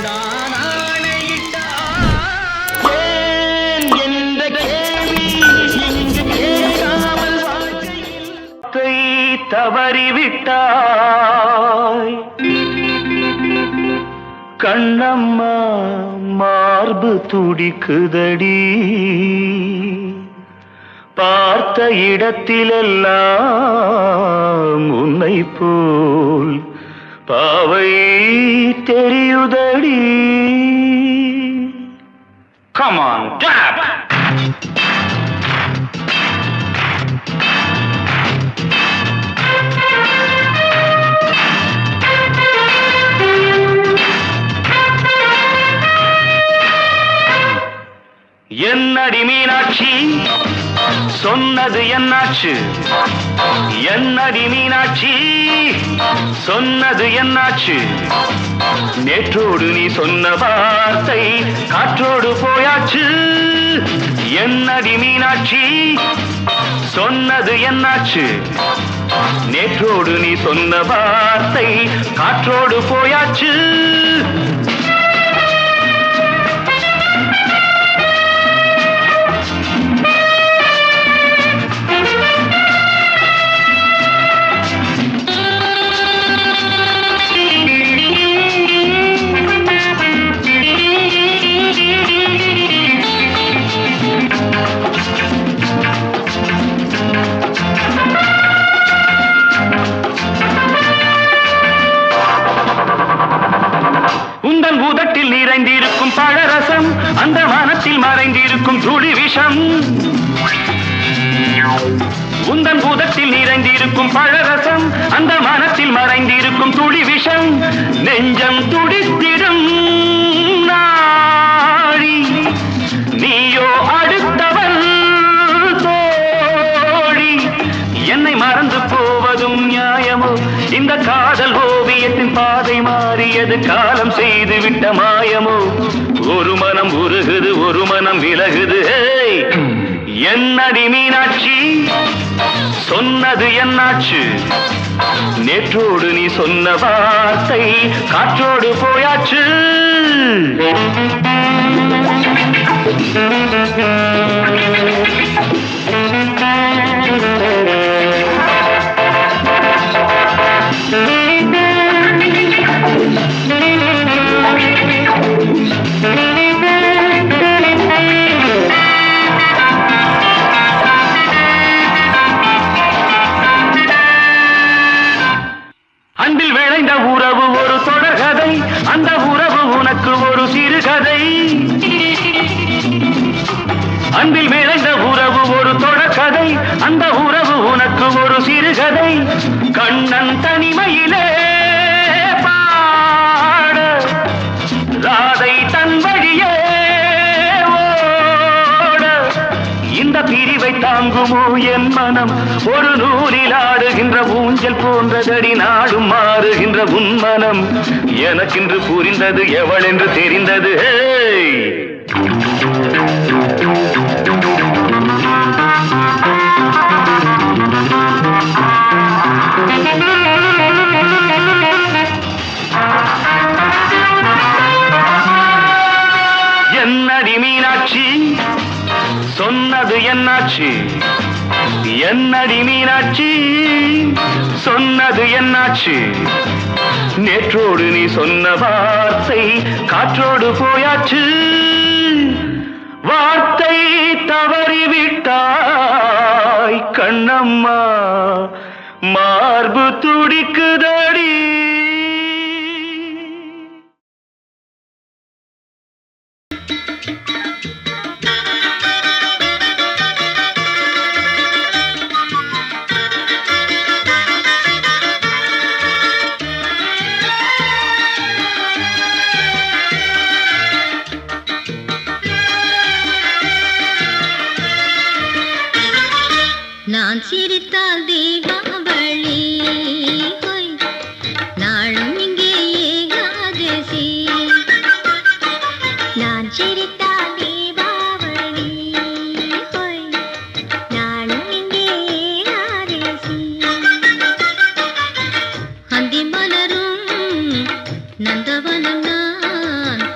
நான் ஆணையிட்டால் ஏன் என்ற கேள்வி இங்கு கேட்காமல் வாழ்க்கை தவறிவிட்டாய் கண்ணம்மா மார்பு துடிக்குதடி பார்த்த இடத்திலெல்லாம் உன்னை போல் பாவை தெரியுதடி. Come on, dab! என்னடி மீனாட்சி சொன்னது என்னாச்சு? என்னடி மீனாட்சி சொன்னது என்னாச்சு? நேற்றோடு நீ சொன்ன வார்த்தை காற்றோடு போயாச்சு. என்னடி மீனாட்சி சொன்னது என்னாச்சு? நேற்றோடு நீ சொன்ன வார்த்தை காற்றோடு போயாச்சு. உந்தன் உதட்டில் நிறைந்திருக்கும் பழரசம் அந்த மனத்தில் மறைந்திருக்கும் துளி விஷம். உந்தன் உதட்டில் நிறைந்திருக்கும் பழரசம் அந்த மனத்தில் மறைந்திருக்கும் துளி விஷம். நெஞ்சம் துடித்திடும் நாழி நீயோ அடுத்தவள் தோழி. என்னை மறந்து போவதும் நியாயமோ? இந்த காதல் ஓவியத்தின் பாதை மாறியது காலம் செய்து விட்ட மாயமோ? ஒரு மனம் உருகுது ஒரு மனம் விலகுது. என்னடி மீனாட்சி சொன்னது என்னாச்சு? நேற்றோடு நீ சொன்ன வார்த்தை காற்றோடு போயாச்சு. அன்பில் விளைந்த உறவு ஒரு தொடர்கதை, அந்த உறவு உனக்கு ஒரு சிறுகதை. அன்பில் விளைந்த உறவு ஒரு தொடர்கதை, அந்த உறவு உனக்கு ஒரு சிறுகதை. கண்ணன் தனிமையிலே பாட ராதை தன் வழியே ஓட. இந்த பிரிவை தாங்குமோ என் மனம்? ஒரு நூலில் ஆடுகின்ற ஊஞ்சல் போன்றதடி நாடும் மாறுகின்ற உன் மனம். எனக்கென்று புரிந்தது எவள் என்று தெரிந்தது. என்னடி மீனாட்சி சொன்னது என்னாச்சு? என்னடி மீனாட்சி சொன்னது என்னாச்சு? நேற்றோடு நீ சொன்ன வார்த்தை காற்றோடு போயாச்சு. வார்த்தை தவறிவிட்டாய் கண்ணம்மா மார்பு துடிக்குதடி. நான் சிரித்தால் தீபாவளி, நாளும் இங்கே ஏகாதசி. நான் சிரித்தால் தீபாவளி, நாளும் இங்கே ஏகாதசி. அந்தி மலரும் நந்தவனம் நான்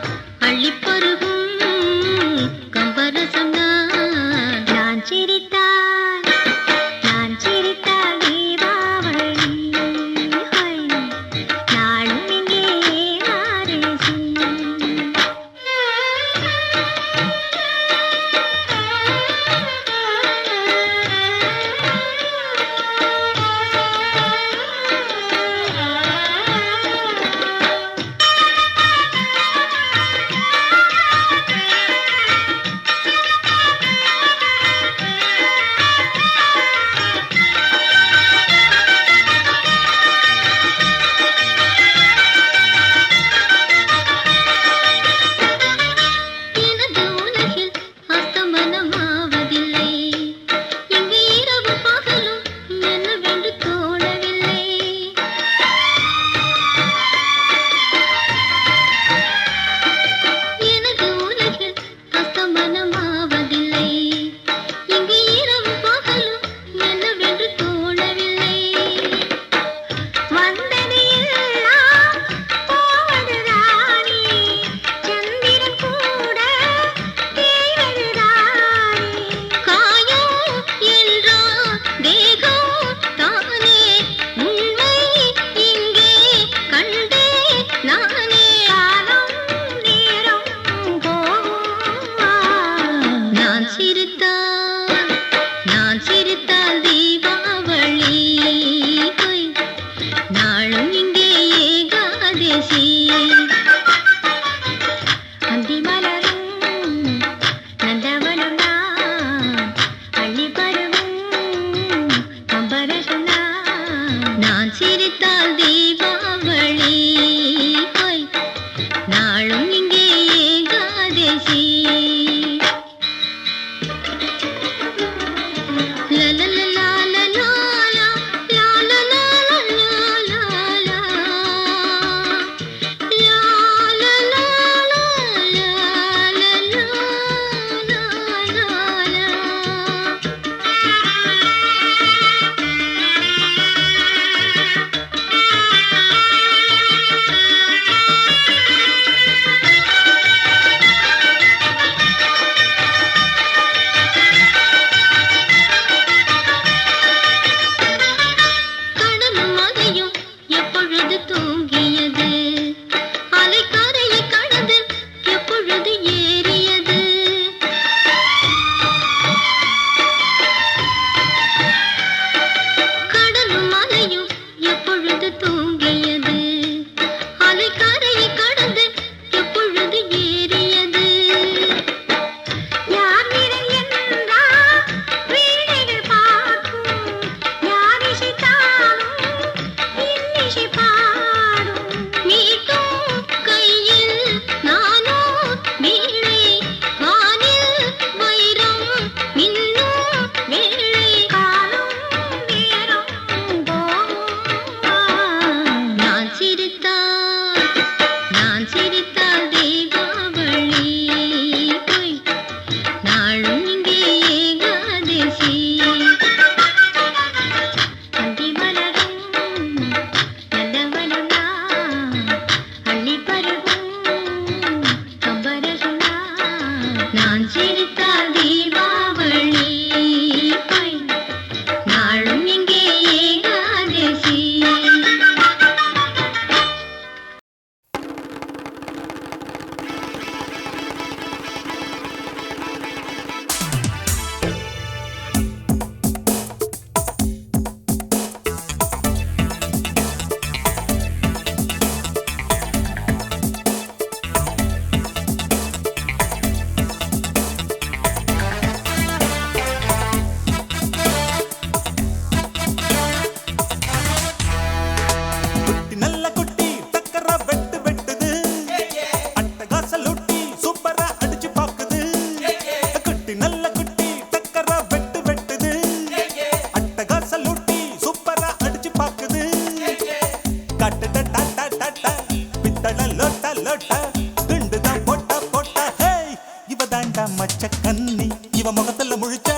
மச்ச கண்ணி இவ முகத்துல முழிச்சா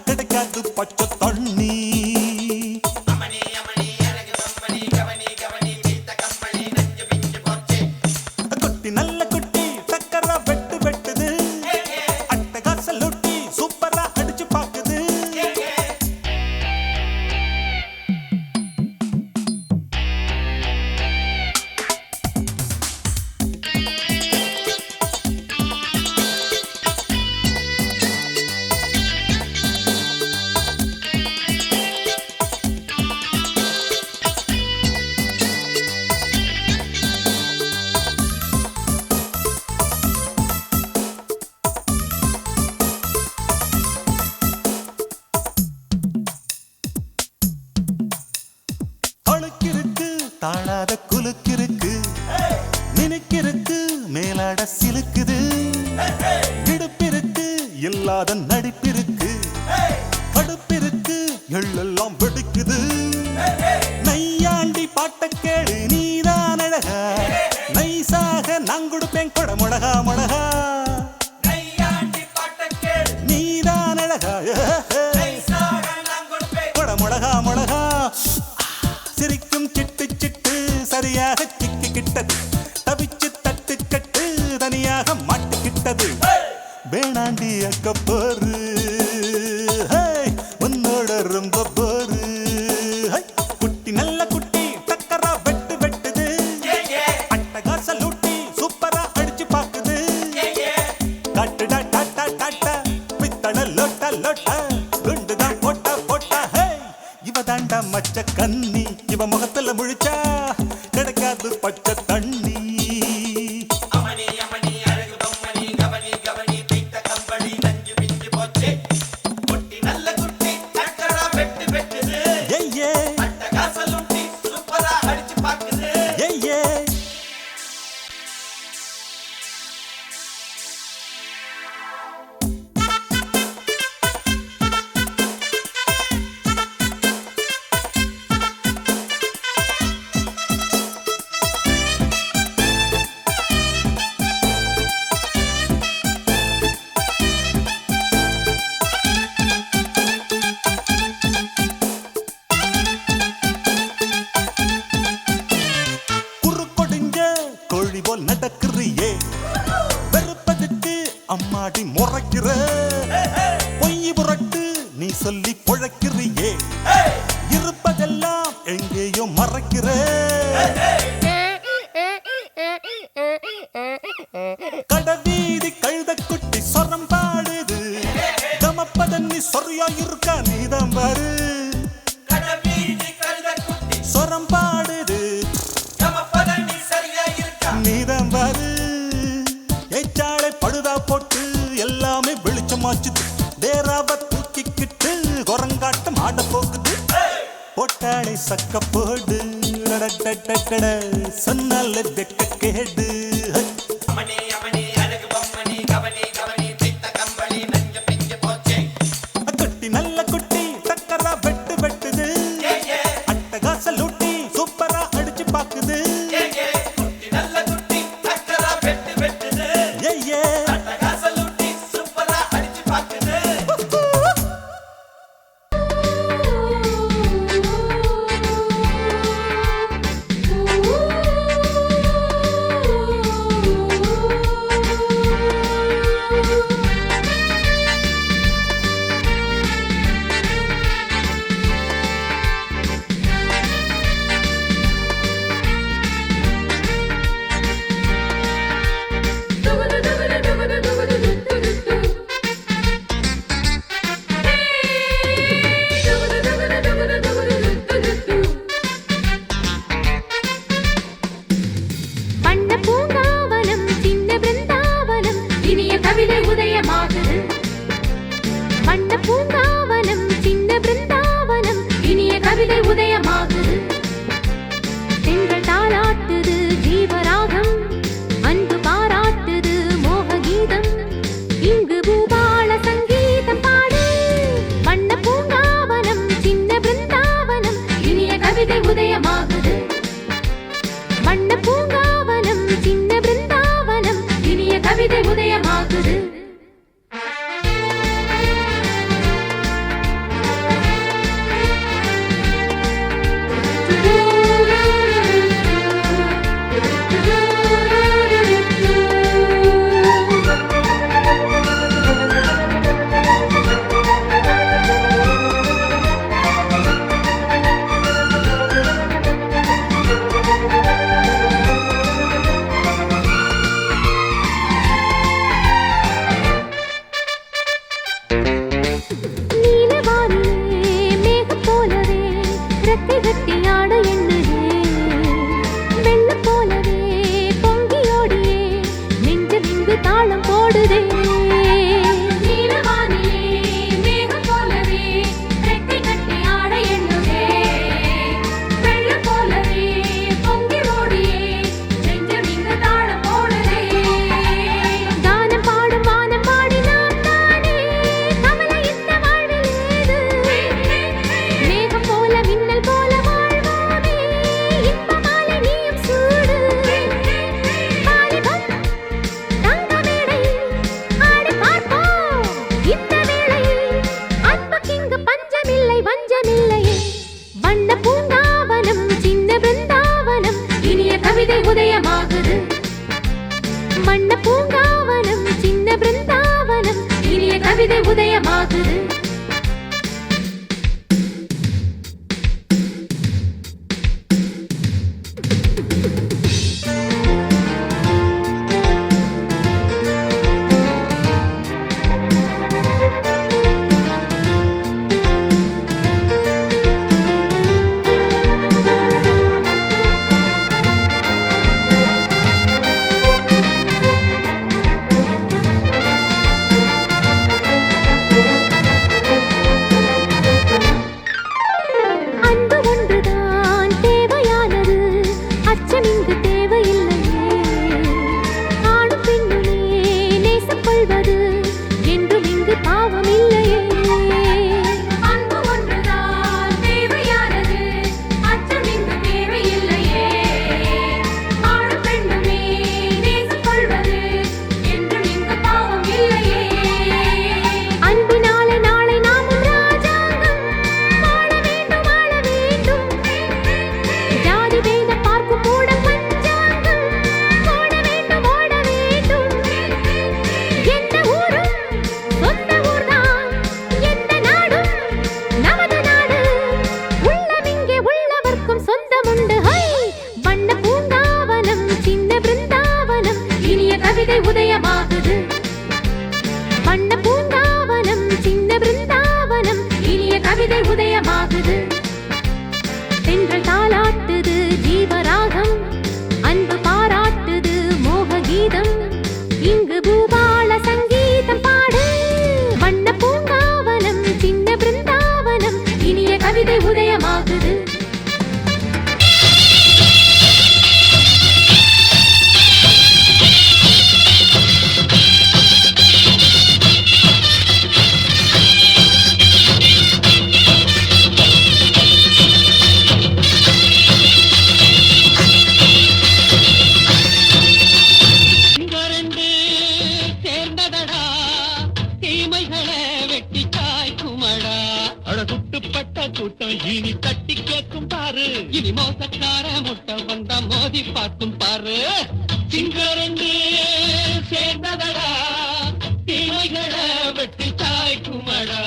கிடைக்காது பச்சை தண்ணி. குட்டி நல்ல குட்டி டக்கரா வெட்டு வெட்டுது, அட்டகாசல் லொட்டி சூப்பரா அடிச்சு பாக்குது. அழுக்கிருக்கு தாழாத குலுக்கிருக்கு, நினைக்கிருக்கு மேலாட சிலுக்குது. இடுப்பிருக்கு இல்லாத நடிப்பிருக்கு, கடுப்பிருக்கு எள்ளெல்லாம் வெடிக்குது. நையாண்டி பாட்ட கேளு நீதான் அழகா, நைசாக நான் கொடுப்பேன் கொட மொளகா மொளகா. நீதான் அழகா கொட மொளகா மொளகா. சிரிக்கும் சிட்டு சிட்டு சரியாக சிக்கிக்கிட்டது, தவிச்சு தட்டு கட்டு தனியாக மாட்டிக்கிட்டது. வேணாண்டி அக்க போரு உன்னோட ரொம்ப போரு. குட்டி நல்ல குட்டி டக்கரா வெட்டு வெட்டுது, அட்டகாசல் லூட்டி சூப்பரா அடிச்சு பாக்குது. காட்டுடா டாட்டா டாட்டா பித்தள லோட்டா லோட்டா, குண்டுதான் போட்டா போட்டா. இவ தாண்டா மச்ச கண்ணி இவ முகத்துல முழிச்சா கிடைக்காது பச்சை தண்ணி. கோழி போல் நடக்கிறியே, வெறுப்பதுக்கு அம்மாடி முறைக்கிற. பொய் புரட்டு நீ சொல்லி பொழைக்கிறியே, இருப்பதெல்லாம் எங்கேயோ மறைக்கிற. கடவீதி கழுத குட்டி சொரம் பாடுது, கமப்பதன்னி சொறியா இருக்கா நீதான் பாரு. சொரம் பாடுது நீதான் பாரு. ஏச்சாளை பழுதா போட்டு எல்லாமே வெளிச்சமாச்சுது, தேராவ தூக்கிக்கிட்டு குரங்காட்டம் ஆட போகுது. போட்டாளை சக்க போடு சொன்னால வெக்க கேடு. குட்டி நல்ல குட்டி டக்கரா வெட்டு வெட்டுது, அட்டகாசல் லூட்டி சூப்பரா அடிச்சு பாக்குது. வண்ண பூங்காவனம் சின்ன பிருந்தாவனம் இனிய கவிதை உதயமாகுது. உதயமாகுது. வண்ண பூங்காவனம் சின்ன பிருந்தாவனம் இனிய கவிதை உதயமாகுது. தென்றல் தாலாட்டுது ஜீவராகம் அன்பு பாராட்டுது மோக கீதம் இங்கு பூபால சங்கீதம் பாடு. வண்ண பூங்காவனம் சின்ன பிருந்தாவனம் இனிய கவிதை உதயமாகுது. கூட்டம் இனி தட்டி கேட்கும் பாரு, இனி மோசக்கார முட்டை வந்தா மோதி பார்க்கும் பாரு. சிங்கரண்டு சேர்ந்ததடா தீமைகளை வெட்டி சாய்க்குமடா.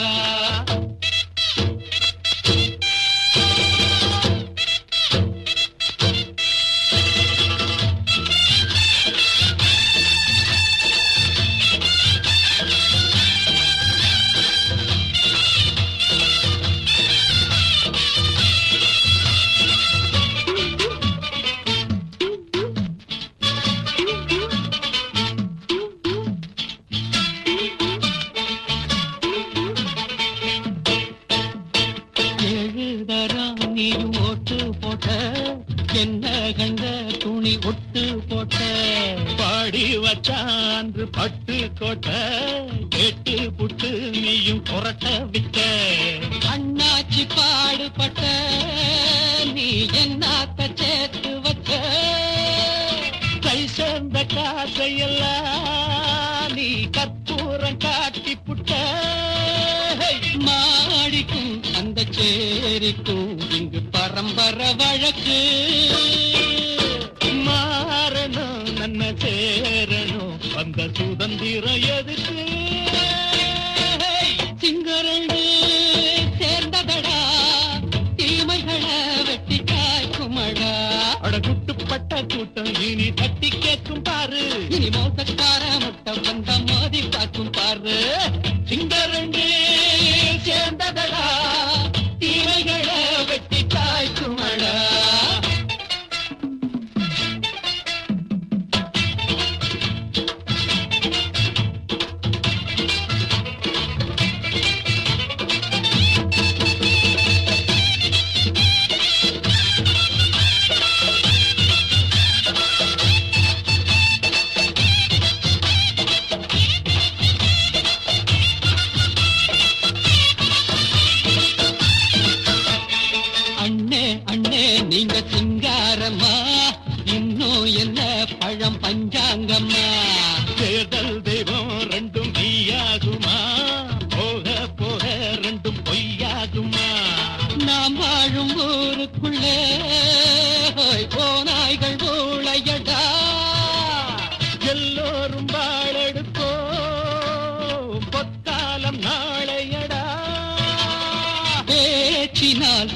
என்ன கண்ட துணி ஒட்டு போட்ட பாடி வச்சான்று பட்டு கோட்ட கேட்டு புட்டு நீயும் புரட்ட விட்ட. அண்ணாச்சி பாடுபட்ட நீ என்னாத்த சேர்த்து வச்ச. கை சேர்ந்த காசையெல்லாம் நீ கற்பூரம் காட்டி புட்ட. மாடிக்கும் அந்த சேரிக்கும் இங்கு பரம்பரை வழக்கு. மாறணும் நன்ன சேரணும் அந்த சுதந்திரம் எதுக்கு. சிங்கரண்டு சேர்ந்ததடா தீமைகளை வெட்டி காய்க்குமடா. அட குட்டுப்பட்ட கூட்டம் இனி தட்டி கேட்கும் பாரு, இனி மோசக்கார முட்டை வந்த மோதி பார்க்கும் பாரு. சிங்கரண்டு சேர்ந்ததடா தீமைகளை வெட்டி காய்க்குமடா.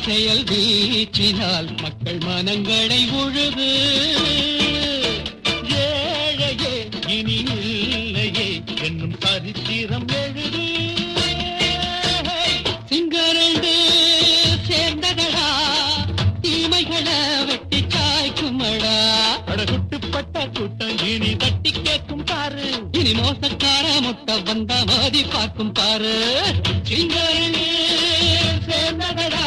செயல் வீச்சினால் மக்கள் மனங்களை உழுது ஏழையே இனி இல்லையே என்னும் சரித்திரம் எழுது சிங்கரண்டு சேர்ந்ததடா தீமைகளை வெட்டி காய்க்குமடா அடகுட்டுப்பட்ட கூட்டம் இனி தட்டி கேட்கும் பாரு இனி மோசக்கார முட்டை வந்த மோதி பார்க்கும் பாரு சிங்கரண்டு சேர்ந்ததடா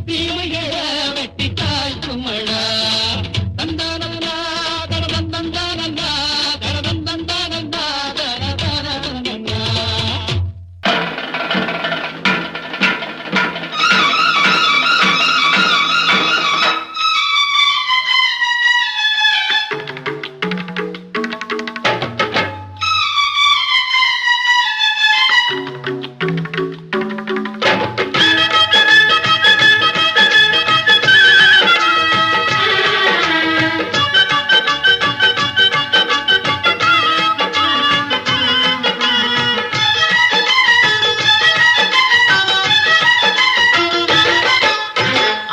தீமைகளை வெட்டி காய்க்குமடா தந்தானந்தா தரதந்தந்தானந்தா தரதந்தந்தானந்தா தரதந்தந்தா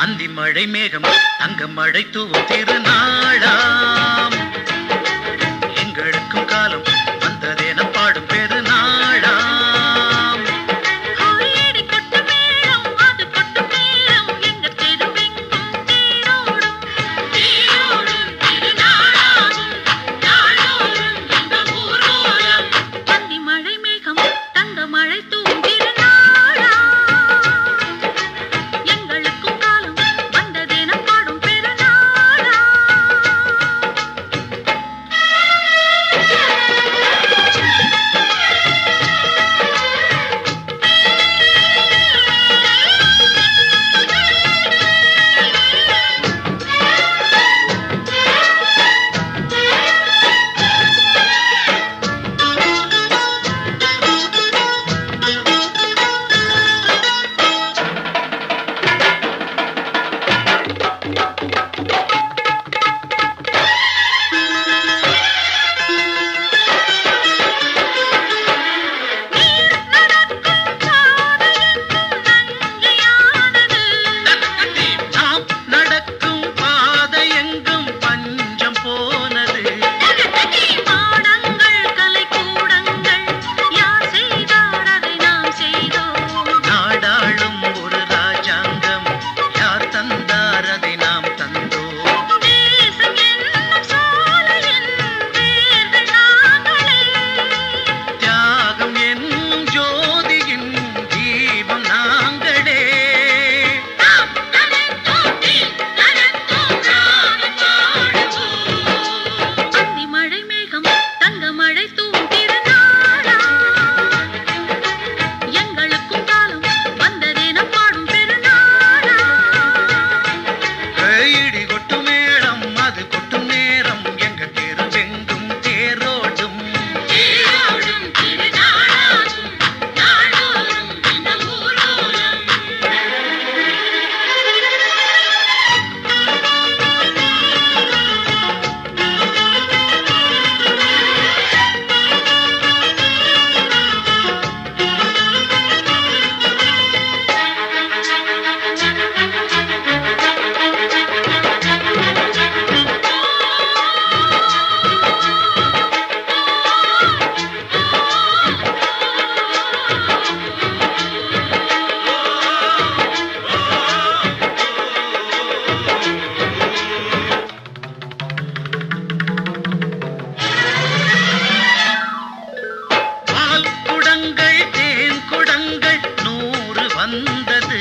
அந்தி மழை மேகம் தங்க மழை தூவும் திருநாளாம் எங்களுக்கும் காலம் வந்ததென பாடும் பெருநாளாம் கோயிடி கொட்டு மேளம் அது கொட்டு மேளம் எங்க தெருவெங்கும் தேரோடும் தேரோடும் திருநாளாகும் நாளோறும் எங்க ஊரோரம் பந்தி மழை மேகம் தங்க மழை தூவும் திருநாளா எங்களுக்கும் காலம் வந்ததென பாடும் பெருநாளா நாம் நடக்கும் பாதை எங்கும் பஞ்சம் போனது பாடங்கள் கலைக்கூடங்கள் யார் செய்தார் அதை நாம் செய்தோம் நாடாளும் ஒரு ராஜாங்கம் யார் தந்தார் அதை நாம் தந்தோம் தேசம் என்னும் சோலையின் வேர்கள் நாங்களே தியாகம் என்னும் ஜோதியின் தீபம் நாங்களே நாம் நலத்தோட்டி நலத்தோம் நானும் பாடுவோம் அந்தி மழை மேகம் தங்க மழை தூவும் திருநாளா எங்களுக்கும் காலம் வந்ததென பாடும் பெருநாளா இடி கொட்டும் மேளம் அது கொட்டும் நேரம் எங்க தெருவெங்கும் தேரோடும் தேரோடும் திருநாளாகும் நாளோறும் எங்க ஊரோரம் பால் குடங்கள் தேன் குடங்கள் 100 வந்தது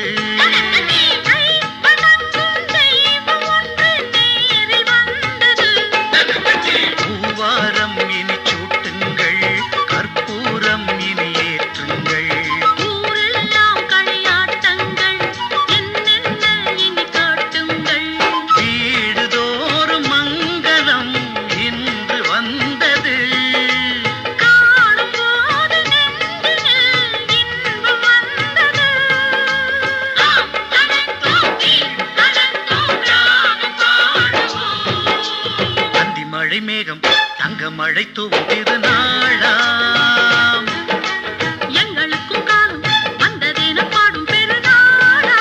கை வணங்கும் தெய்வம் ஒன்று நேரில் வந்தது பூவாரம் இனி சூட்டுங்கள் கற்பூரம் இனி ஏற்றுங்கள் ஊரெல்லாம் களியாட்டங்கள் என்னென்ன இனி காட்டுங்கள் வீடுதோறும் மங்களம் இன்று வந்தது காணும் போது நெஞ்சினில் இன்பம் வந்தது நாம் நலத்தோட்டி நலத்தோம் நானும் பாடுவோம் அந்தி மழை மேகம் தங்க மழை தூவும் திருநாளாம் எங்களுக்கும் காலம் வந்ததென பாடும் பெருநாளா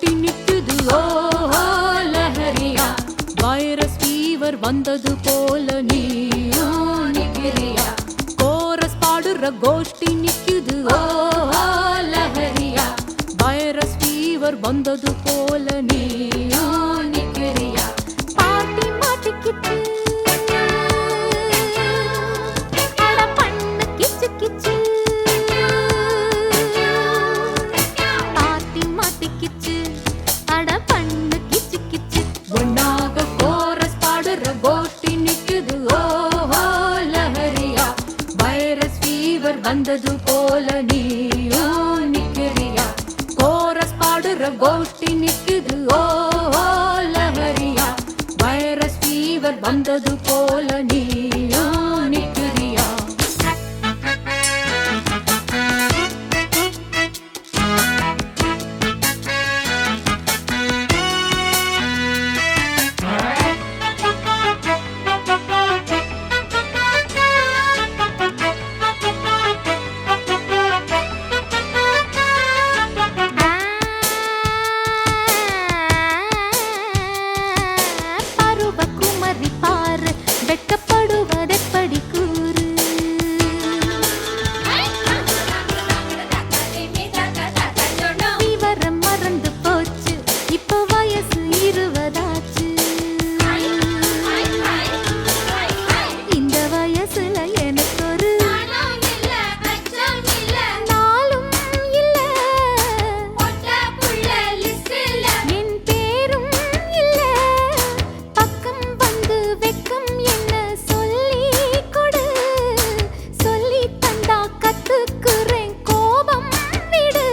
கோஷ்டி நிக்குது ஓஹோ லஹரியா வைரஸ் ஃபீவர் வந்தது போல நீயும் நிக்கிறியா கோரஸ் பாடுற கோஷ்டி நிக்குது ஓஹோ லஹரியா வைரஸ் ஃபீவர் வந்தது போல நீயும் நிக்கிறியா பாட்டி மாட்டிக்கிட்டு அட பண்ணு கிச்சு கிச்சு பாட்டி மாட்டிக்கிச்சு அட பண்ணு கிச்சு கிச்சு ஒன்னாக கோரஸ் பாடுற கோஷ்டி நிக்குது ஓஹோ லஹரியா வைரஸ் ஃபீவர் வந்தது போல நீயும் நிக்கிறியா கோரஸ் பாடுற கோஷ்டி நிக்குது ஓஹோ லஹரியா வைரஸ் ஃபீவர் வந்தது போல நீயும் நிக்கிறியா பருவகுமரி பாரு வெட்டப்படுவதெப்படி கூறு விவரம் மறந்து போச்சு இப்ப வயசு 20 ஆச்சு இந்த வயசுல எனக்கு ஒரு நாளும் இல்ல என் பேரும் இல்ல பக்கம் வந்து வெக்கம் என்ன சொல்லி கொடு சொல்லி தந்தா கத்துக்குறேன் கோபம் விடு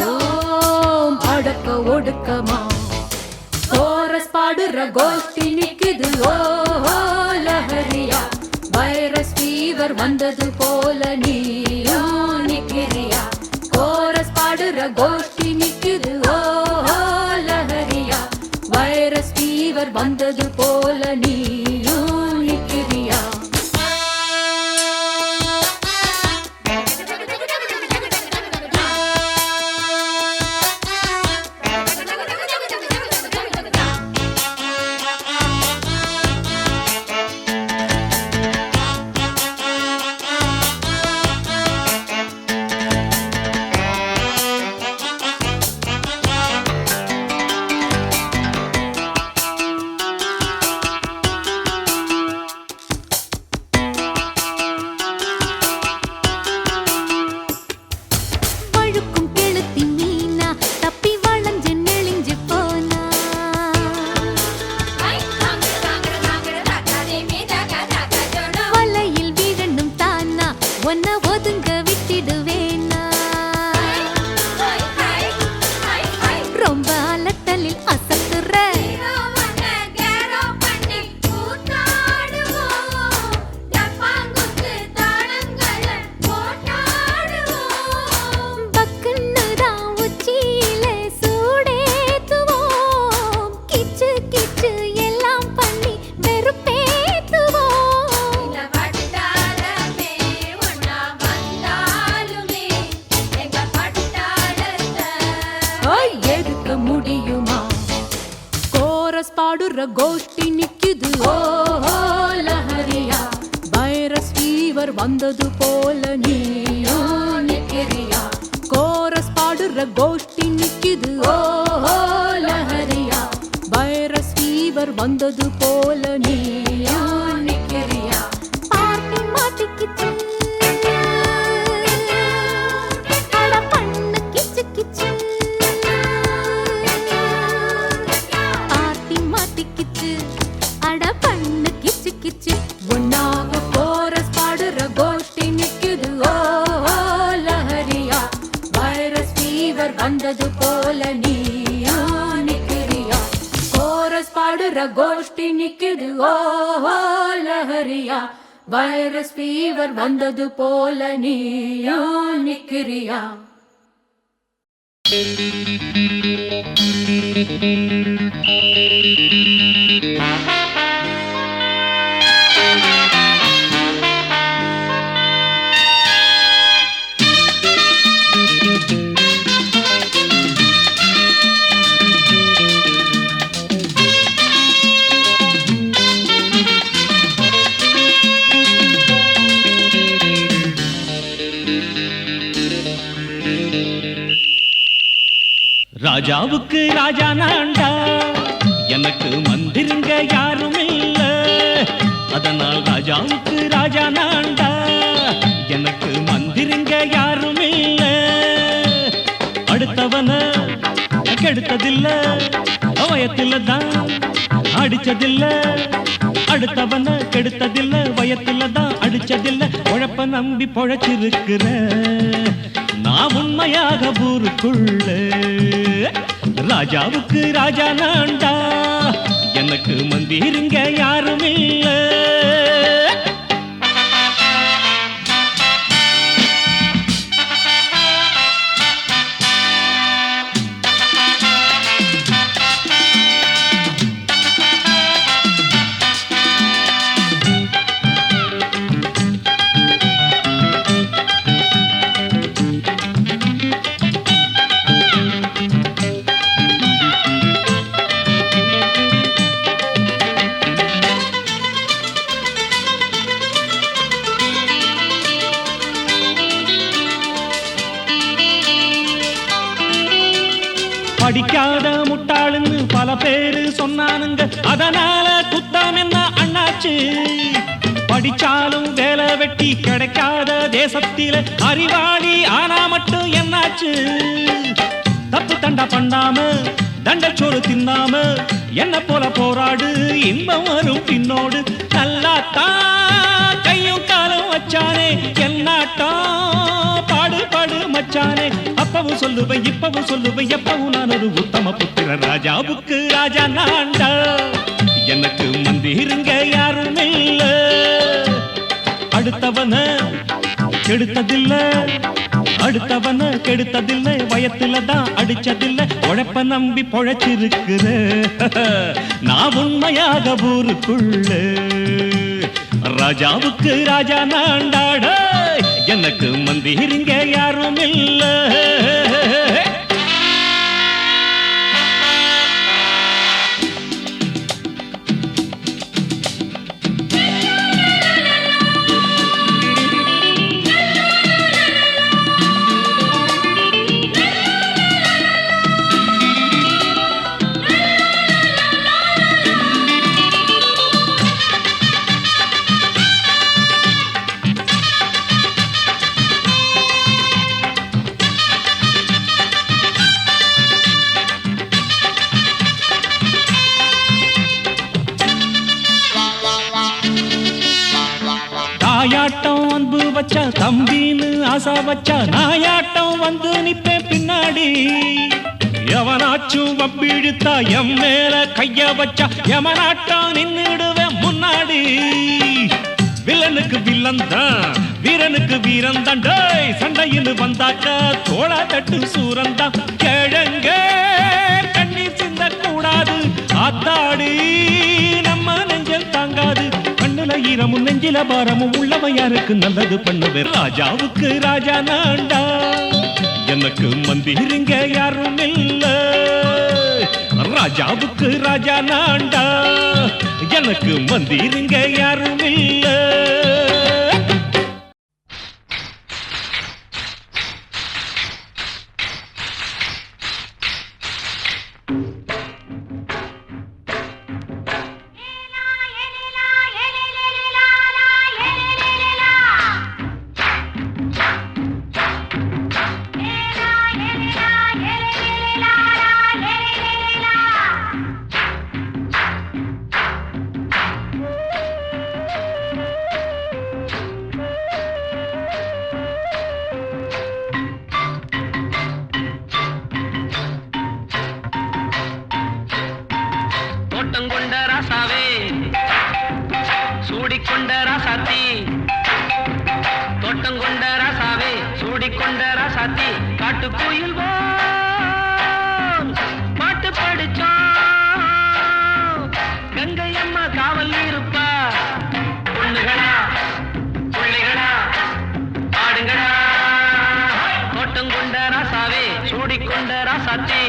ஓம் அடக்க ஒடுக்கமா கோரஸ் பாடுற கோஷ்டி நிக்குது ஓஹோ லஹரியா வைரஸ் ஃபீவர் வந்தது போல நீயும் நிக்கிறியா கோரஸ் பாடுற கோஷ்டி நிக்குது ஓஹோ லஹரியா வைரஸ் ஃபீவர் வந்தது போல நீயும் நிக்கிறியா வழுக்கும் கெளுத்தி மீனா தப்பி வளைஞ்சு நெளிஞ்சு போனா வலையில் விழணும் தானா ஒன்ன ஒதுங்க விட்டிடுவேனா ரொம்ப அலட்டலில் அசத்துற பக்குன்னுதான் உச்சியிலே சூடேத்துவோம் கிச்சு கிச்சு எல்லாம் பண்ணி வெறுப்பேத்துவோம் ஓய் எடுக்க முடியுமா கோரஸ் பாடுற கோஷ்டி நிக்குது ஓஹோ லஹரியா வைரஸ் ஃபீவர் வந்தது போல நீயும் நிக்கிறியா கோரஸ் பாடுற கோஷ்டி நிக்குது ஓஹோ லஹரியா வைரஸ் ஃபீவர் வந்தது போல நீயும் நிக்கிறியா பாட்டி மாட்டிக்கிச்சு அட பண்ணு கிச்சு கிச்சு பாட்டி மாட்டிக்கிச்சு அட பண்ணு கிச்சு கிச்சு ஒன்னாக கோரஸ் பாடுற கோஷ்டி நிக்குது ஓஹோ லஹரியா வைரஸ் ஃபீவர் வந்தது போல நீயும் நிக்கிறியா கோரஸ் பாடுற கோஷ்டி நிக்குது ஓஹோ லஹரியா வைரஸ் ஃபீவர் வந்தது போல நீயும் நிக்கிறியா ராஜாவுக்கு ராஜா நான்டா, எனக்கு மந்திருங்க யாரும் இல்ல, அதனால் ராஜாவுக்கு ராஜா நான்டா, எனக்கு மந்திருங்க யாரும் இல்ல. அடுத்தவன கெடுத்ததில்ல, வயத்தில தான் அடிச்சதில்ல, அடுத்தவன கெடுத்ததில்ல, வயத்தில தான் அடிச்சதில்ல. உழப்ப நம்பி பொழைச்சிருக்கிற நான் உண்மையாக ஊருக்குள்ள. ராஜாவுக்கு ராஜா நான்டா, எனக்கு மந்திருங்க யாரும் இல்ல. படிக்காத முட்டாளுன்னு பல பேரு சொன்னானுங்க, அதனால குத்தம் என்ன அண்ணாச்சு. படிச்சாலும் வேலை வெட்டி கிடைக்காத தேசத்தில அறிவாளி ஆனா மட்டும் என்னாச்சு. தப்பு தண்டா பண்ணாம தண்டச்சோறு தின்னாம என்ன போல போராடு, இன்பம் வரும் பின்னோடு. நல்லாத்தான் கையும் காலம் வச்சானே என்னாட்டா பாடு பாடு மச்சானே. அப்பவும் சொல்லுவேன் இப்பவும் சொல்லுவேன், எப்பவும் நான் ஒரு உத்தம புத்திர. ராஜாவுக்கு ராஜா நான்டா, எனக்கு மந்திருங்க யாரும் இல்ல. அடுத்தவன கெடுத்ததில்ல, அடுத்தவன கெடுத்ததில்லை, வயத்துல தான் அடிச்சதில்லை. உழைப்ப நம்பி பொழைச்சிருக்கிற நான் உண்மையாக ஊருக்குள்ள. ராஜாவுக்கு ராஜா நான்டாட, எனக்கு மந்திருங்க யாரும் இல்ல. தாயாட்டம் அன்பு வச்சா தம்பின்னு ஆசா வச்சா, நாயாட்டம் வந்து நிப்பேன் பின்னாடி. எவனாச்சும் வம்பிழுத்தா எம் மேல கைய வச்சா, எவனாட்டம் நின்னுடுவேன் முன்னாடி. வில்லனுக்கு வில்லன் தான், வீரனுக்கு வீரன் தான். சண்டையில் வந்தாக்கா தோளா தட்டு சூரன் தான். கிழங்க கண்ணீர் சிந்த கூடாது, ஆத்தாடி நம்ம நெஞ்சல் தாங்காது. ஈரமும் நெஞ்சில பாரமும் உள்ளவன் யாருக்கு நல்லது பண்ணுவேன். ராஜாவுக்கு ராஜா நான்டா, எனக்கு மந்திருங்க யாரும் இல்ல. ராஜாவுக்கு ராஜா நான்டா, எனக்கு மந்திருங்க யாரும் இல்ல. தோட்டங்கொண்ட ராசாவே, சூடிக்கொண்ட ராசாத்தி, தோட்டங்கொண்ட ராசாவே, சூடிக்கொண்ட ராசாத்தி. காட்டுக்குயில் பாட்டு படிச்சோம், கங்கை அம்மா காவல் இருப்பா. பொண்ணுகளா பிள்ளைகளா ஆடுங்களா, தோட்டங்கொண்ட ராசாவே, சூடிக்கொண்ட ராசாத்தி.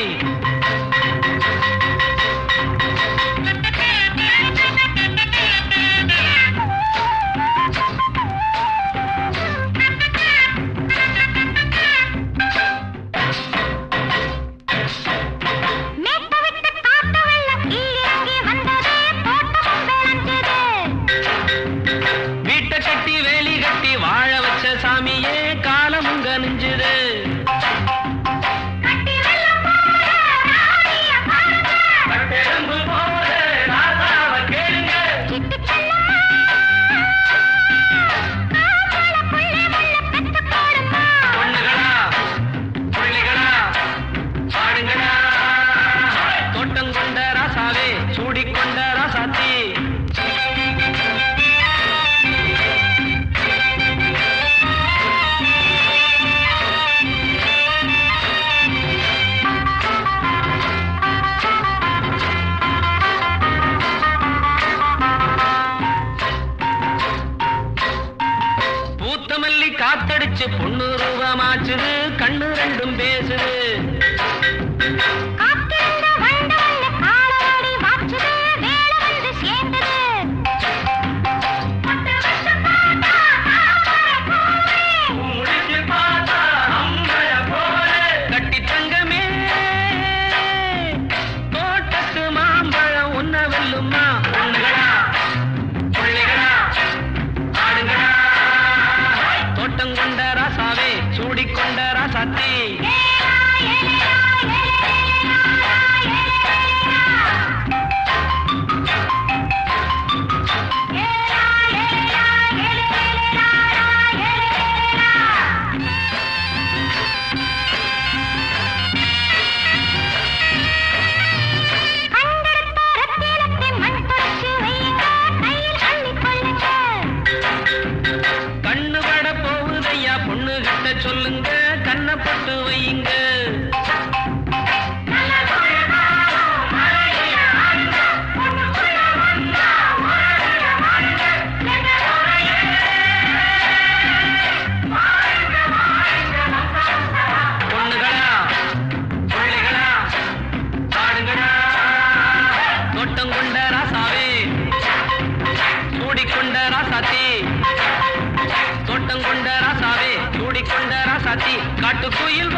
காத்தடிச்சு பொண்ணு ரூபமாச்சுது கண்ணு ரெண்டும் பேசுது சூடிக்கொண்ட ராசாத்தி சொல்லுங்க கண்ணப்பட்டு வையுங்க பொண்ணுகளா பிள்ளைகளா பாடுங்களா தோட்டம் கொண்ட ராசாவே சூடிக்கொண்ட ராசாத்தி தோட்டம் கொண்ட ராசாவே சூடிக்கொண்ட ராசாத்தி காட்டுக்குயில்